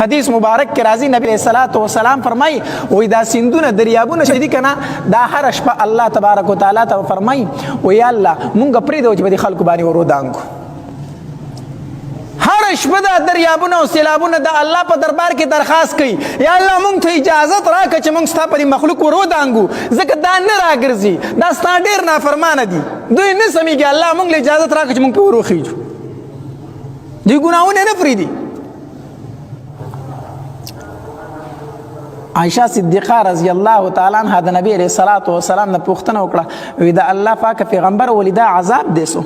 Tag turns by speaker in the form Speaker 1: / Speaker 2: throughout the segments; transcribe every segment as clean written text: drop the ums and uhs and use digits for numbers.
Speaker 1: حدیث مبارک کې راځي نبی صلی الله علیه وسلم فرمایي وای دا سیندونه دریابونه چې دي کنه دا هر شپه الله تبارک وتعالى ته فرمایي وای الله مونږ پرېږدو چې په دې خلکو باندې ورو دانګو هر شپه دا دریابونه او سیلابونه د الله په دربار کې درخواست کوي یا الله مونږ ته اجازت راکړه چې مونږ ستا په دې مخلوق ورو دانګو ځکه دا نه راګرځي دا ستا ډېر نافرمانه دي دوی نه سمیږي الله مونږ له اجازت راکړه چې مونږ پې ورو خیږو دوی ګناهونه نه پرېږدي عائشہ صدیقہ رضی الله تعالی عنها د نبی علیہ الصلوۃ والسلام نه پوښتنه وکړه وی دا الله پاک پیغمبر ولیدا عذاب دیسو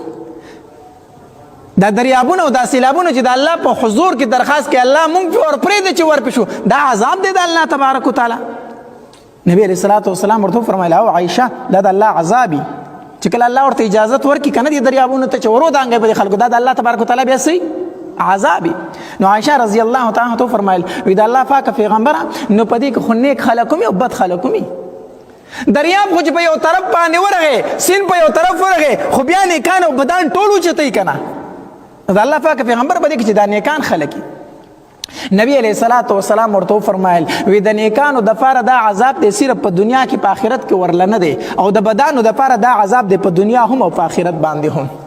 Speaker 1: دا دریابونه او دا سیلابونه چې د الله په حضور کې درخواست کې الله مونږ په ور پرېږدي چې ورپېښو دا عذاب دی د الله تبارک وتعالی نبی علیہ الصلوۃ والسلام ورته فرمایله او عائشہ دا د الله عذابي چې کله الله ورته اجازت ورکړي کنه دې دریابونه ته چې ورو دانګي په خلکو دا د الله تبارک وتعالی بیا سي عذابي نو عائشہ رضی الله تعالی عنها فرمایل وی د الله پاک پیغمبر نو پدې کې خو نیک خلک او بد خلک دریاب خو چې په یو طرف باندې ورغه سین په یو طرف ورغه خو بیا نیکان او بدان ټولو چتای کنه د الله پاک پیغمبر په دې کې چې دا نیکان خلک نبی علیہ الصلوۃ والسلام ورته فرمایل وی د نیکانو د فار دا عذاب دی صرف په دنیا کې په آخرت کې ورلنه دی او د بدانو د فار دا عذاب دی په دنیا هم او په آخرت باندې هم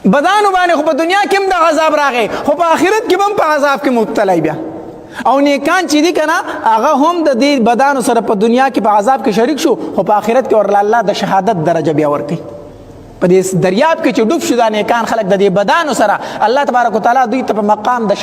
Speaker 1: بدانو باندې خو په دنیا کې هم د عذاب راغی خو په آخرت کې هم په عذاب کې مبتلا بیا او نیکان چې دي کنه هغه هم د دې بدانو سره په دنیا کې په عذاب کې شریک شو خو په آخرت کې ورله الله د شهادت درجه بیا ورکړي په دې دریاب کې چې ډوب شو دا نیکان خلک د دې بدانو سره الله تبارک وتعالی دوی ته په مقام د